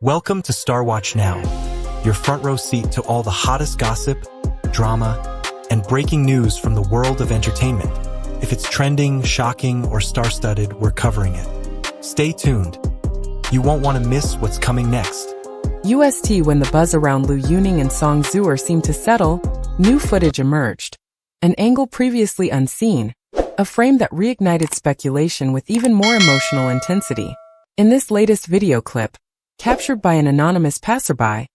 Welcome to Star Watch Now, your front row seat to all the hottest gossip, drama, and breaking news from the world of entertainment. If it's trending, shocking, or star-studded, we're covering it. Stay tuned. You won't want to miss what's coming next. When the buzz around Liu Yuning and Song Zuer seemed to settle, new footage emerged. An angle previously unseen, a frame that reignited speculation with even more emotional intensity. In this latest video clip, captured by an anonymous passerby,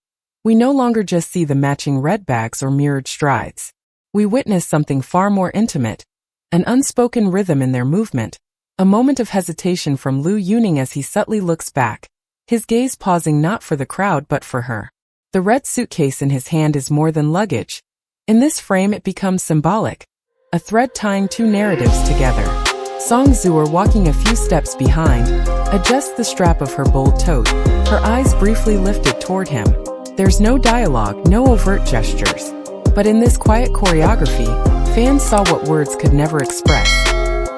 we no longer just see the matching red bags or mirrored strides. We witness something far more intimate, an unspoken rhythm in their movement, a moment of hesitation from Liu Yuning as he subtly looks back, his gaze pausing not for the crowd but for her. The red suitcase in his hand is more than luggage. In this frame it becomes symbolic, a thread tying two narratives together. Song Zuer, walking a few steps behind, adjusts the strap of her bold tote, her eyes briefly lifted toward him. There's no dialogue, no overt gestures. But in this quiet choreography, fans saw what words could never express.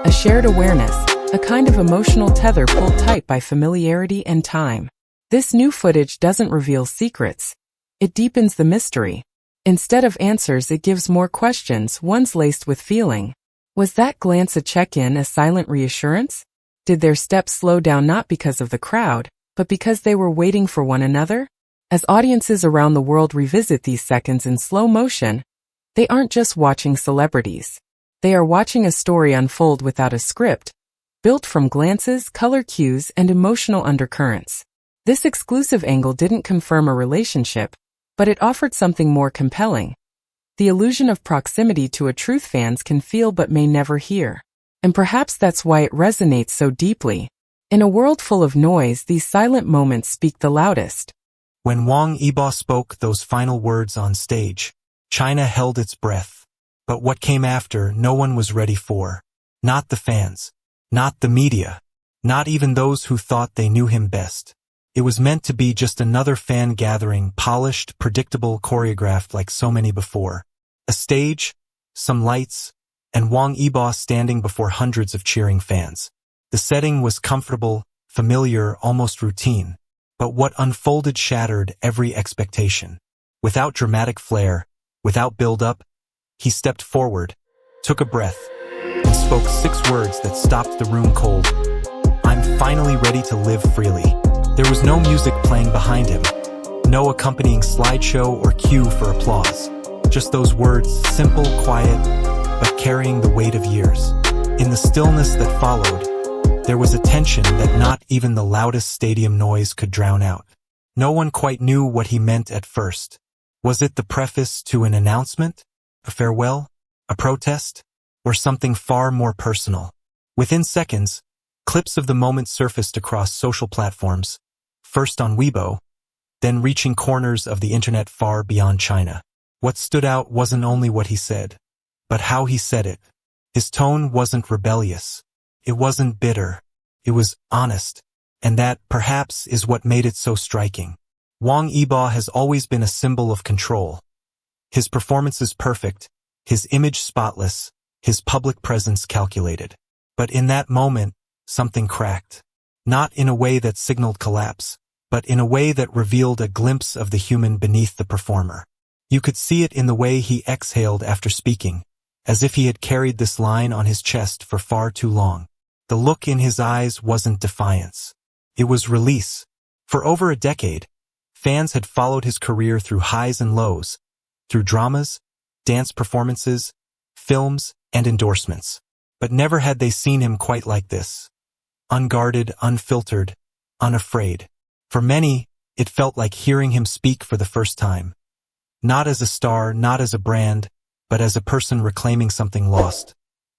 A shared awareness, a kind of emotional tether pulled tight by familiarity and time. This new footage doesn't reveal secrets. It deepens the mystery. Instead of answers, it gives more questions, ones laced with feeling. Was that glance a check-in, a silent reassurance? Did their steps slow down not because of the crowd, but because they were waiting for one another? As audiences around the world revisit these seconds in slow motion, they aren't just watching celebrities. They are watching a story unfold without a script, built from glances, color cues, and emotional undercurrents. This exclusive angle didn't confirm a relationship, but it offered something more compelling. The illusion of proximity to a truth fans can feel but may never hear. And perhaps that's why it resonates so deeply. In a world full of noise, these silent moments speak the loudest. When Wang Yibo spoke those final words on stage, China held its breath. But what came after, no one was ready for. Not the fans. Not the media. Not even those who thought they knew him best. It was meant to be just another fan gathering, polished, predictable, choreographed like so many before. A stage, some lights, and Wang Yibo standing before hundreds of cheering fans. The setting was comfortable, familiar, almost routine. But what unfolded shattered every expectation. Without dramatic flair, without build-up, he stepped forward, took a breath, and spoke 6 words that stopped the room cold. "I'm finally ready to live freely." There was no music playing behind him, no accompanying slideshow or cue for applause. Just those words, simple, quiet, but carrying the weight of years. In the stillness that followed, there was a tension that not even the loudest stadium noise could drown out. No one quite knew what he meant at first. Was it the preface to an announcement? A farewell? A protest? Or something far more personal? Within seconds, clips of the moment surfaced across social platforms, first on Weibo, then reaching corners of the internet far beyond China. What stood out wasn't only what he said, but how he said it. His tone wasn't rebellious. It wasn't bitter. It was honest. And that, perhaps, is what made it so striking. Wang Yibo has always been a symbol of control. His performances perfect, his image spotless, his public presence calculated. But in that moment, something cracked. Not in a way that signaled collapse, but in a way that revealed a glimpse of the human beneath the performer. You could see it in the way he exhaled after speaking, as if he had carried this line on his chest for far too long. The look in his eyes wasn't defiance. It was release. For over a decade, fans had followed his career through highs and lows, through dramas, dance performances, films, and endorsements. But never had they seen him quite like this. Unguarded, unfiltered, unafraid. For many, it felt like hearing him speak for the first time. Not as a star, not as a brand, but as a person reclaiming something lost.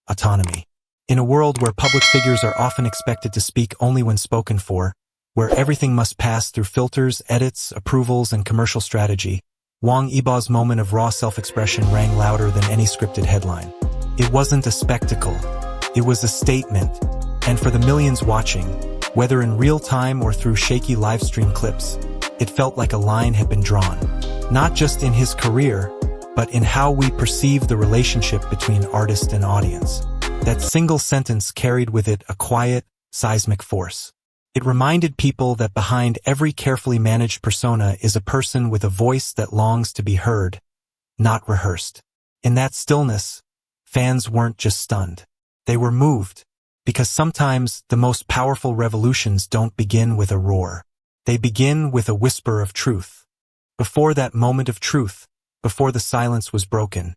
Autonomy. In a world where public figures are often expected to speak only when spoken for, where everything must pass through filters, edits, approvals, and commercial strategy, Wang Yibo's moment of raw self-expression rang louder than any scripted headline. It wasn't a spectacle. It was a statement. And for the millions watching, whether in real time or through shaky livestream clips, it felt like a line had been drawn. Not just in his career, but in how we perceive the relationship between artist and audience. That single sentence carried with it a quiet, seismic force. It reminded people that behind every carefully managed persona is a person with a voice that longs to be heard, not rehearsed. In that stillness, fans weren't just stunned. They were moved, because sometimes the most powerful revolutions don't begin with a roar. They begin with a whisper of truth. Before that moment of truth, before the silence was broken,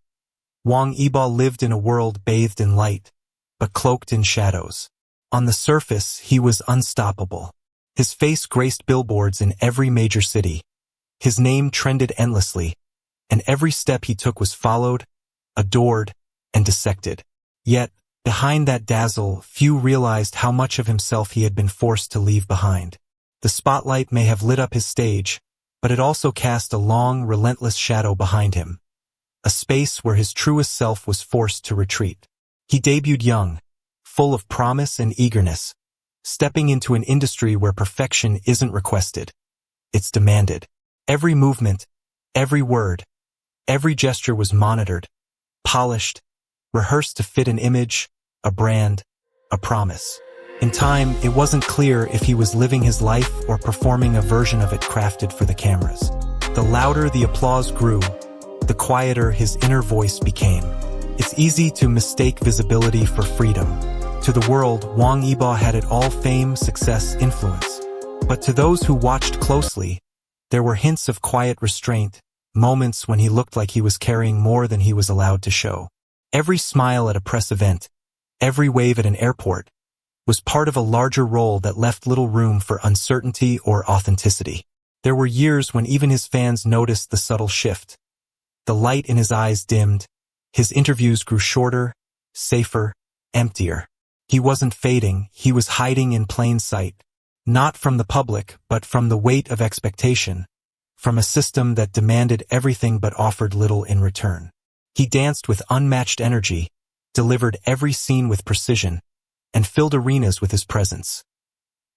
Wang Yibo lived in a world bathed in light, but cloaked in shadows. On the surface, he was unstoppable. His face graced billboards in every major city. His name trended endlessly, and every step he took was followed, adored, and dissected. Yet, behind that dazzle, few realized how much of himself he had been forced to leave behind. The spotlight may have lit up his stage, but it also cast a long, relentless shadow behind him, a space where his truest self was forced to retreat. He debuted young, full of promise and eagerness, stepping into an industry where perfection isn't requested. It's demanded. Every movement, every word, every gesture was monitored, polished, rehearsed to fit an image, a brand, a promise. In time, it wasn't clear if he was living his life or performing a version of it crafted for the cameras. The louder the applause grew, the quieter his inner voice became. It's easy to mistake visibility for freedom. To the world, Wang Yibo had it all: fame, success, influence. But to those who watched closely, there were hints of quiet restraint, moments when he looked like he was carrying more than he was allowed to show. Every smile at a press event, every wave at an airport, was part of a larger role that left little room for uncertainty or authenticity. There were years when even his fans noticed the subtle shift. The light in his eyes dimmed, his interviews grew shorter, safer, emptier. He wasn't fading, he was hiding in plain sight. Not from the public, but from the weight of expectation, from a system that demanded everything but offered little in return. He danced with unmatched energy, delivered every scene with precision, and filled arenas with his presence.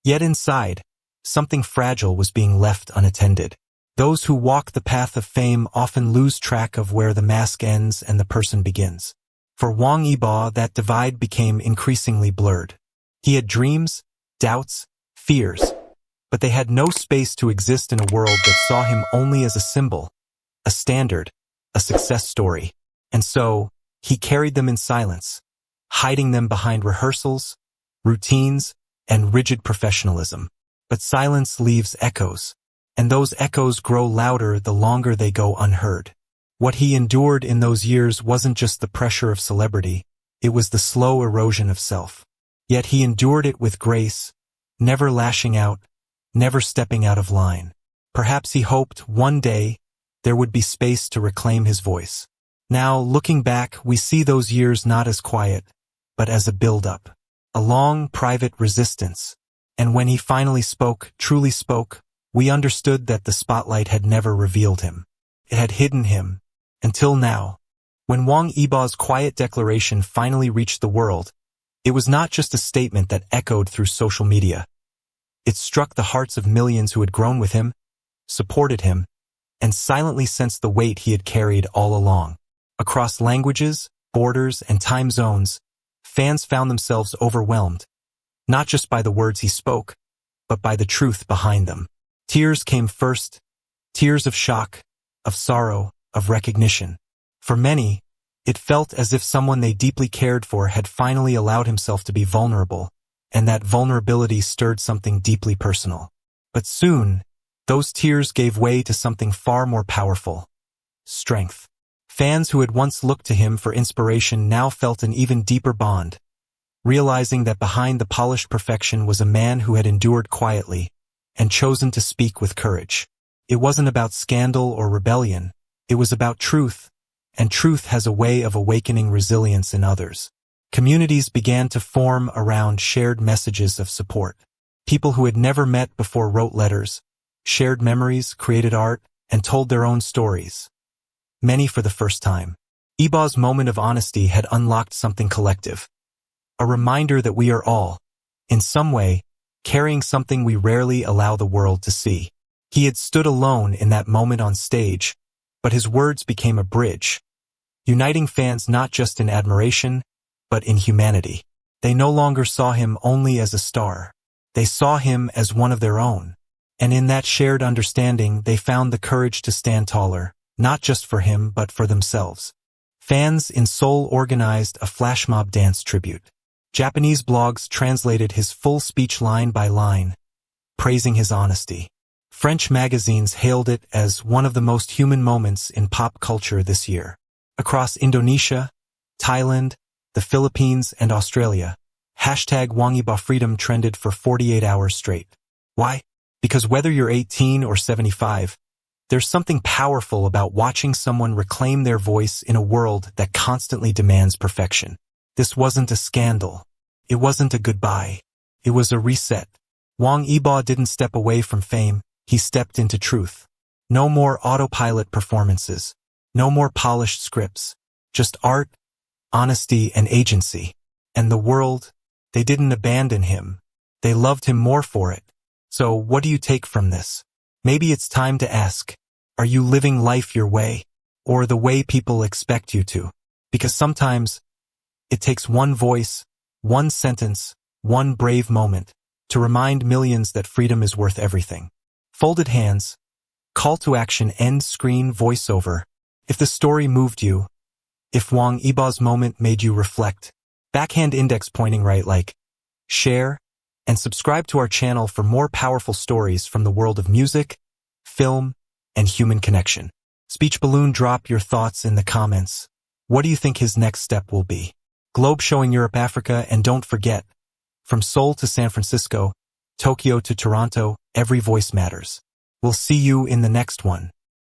Yet inside, something fragile was being left unattended. Those who walk the path of fame often lose track of where the mask ends and the person begins. For Wang Yibo, that divide became increasingly blurred. He had dreams, doubts, fears, but they had no space to exist in a world that saw him only as a symbol, a standard, a success story. And so, he carried them in silence, hiding them behind rehearsals, routines, and rigid professionalism. But silence leaves echoes, and those echoes grow louder the longer they go unheard. What he endured in those years wasn't just the pressure of celebrity, it was the slow erosion of self. Yet he endured it with grace, never lashing out, never stepping out of line. Perhaps he hoped one day there would be space to reclaim his voice. Now, looking back, we see those years not as quiet, but as a build-up, a long, private resistance. And when he finally spoke, truly spoke, we understood that the spotlight had never revealed him. It had hidden him, until now. When Wang Yibo's quiet declaration finally reached the world, it was not just a statement that echoed through social media. It struck the hearts of millions who had grown with him, supported him, and silently sensed the weight he had carried all along. Across languages, borders, and time zones, fans found themselves overwhelmed, not just by the words he spoke, but by the truth behind them. Tears came first, tears of shock, of sorrow, of recognition. For many, it felt as if someone they deeply cared for had finally allowed himself to be vulnerable, and that vulnerability stirred something deeply personal. But soon, those tears gave way to something far more powerful: strength. Fans who had once looked to him for inspiration now felt an even deeper bond, realizing that behind the polished perfection was a man who had endured quietly and chosen to speak with courage. It wasn't about scandal or rebellion, it was about truth, and truth has a way of awakening resilience in others. Communities began to form around shared messages of support. People who had never met before wrote letters, shared memories, created art, and told their own stories. Many for the first time. Yibo's moment of honesty had unlocked something collective. A reminder that we are all, in some way, carrying something we rarely allow the world to see. He had stood alone in that moment on stage, but his words became a bridge, uniting fans not just in admiration, but in humanity. They no longer saw him only as a star. They saw him as one of their own. And in that shared understanding, they found the courage to stand taller, not just for him, but for themselves. Fans in Seoul organized a flashmob dance tribute. Japanese blogs translated his full speech line by line, praising his honesty. French magazines hailed it as one of the most human moments in pop culture this year. Across Indonesia, Thailand, the Philippines, and Australia, hashtag Wang Yibo freedom trended for 48 hours straight. Why? Because whether you're 18 or 75, there's something powerful about watching someone reclaim their voice in a world that constantly demands perfection. This wasn't a scandal. It wasn't a goodbye. It was a reset. Wang Yibo didn't step away from fame. He stepped into truth. No more autopilot performances. No more polished scripts. Just art, honesty, and agency. And the world, they didn't abandon him. They loved him more for it. So what do you take from this? Maybe it's time to ask, are you living life your way, or the way people expect you to? Because sometimes it takes one voice, one sentence, one brave moment to remind millions that freedom is worth everything. Folded hands, call to action, end screen, voiceover. If the story moved you, if Wang Yibo's moment made you reflect, backhand index pointing right, like, share, and subscribe to our channel for more powerful stories from the world of music, film, and human connection. Speech balloon, drop your thoughts in the comments. What do you think his next step will be? Globe showing Europe, Africa, and don't forget, from Seoul to San Francisco, Tokyo to Toronto, every voice matters. We'll see you in the next one.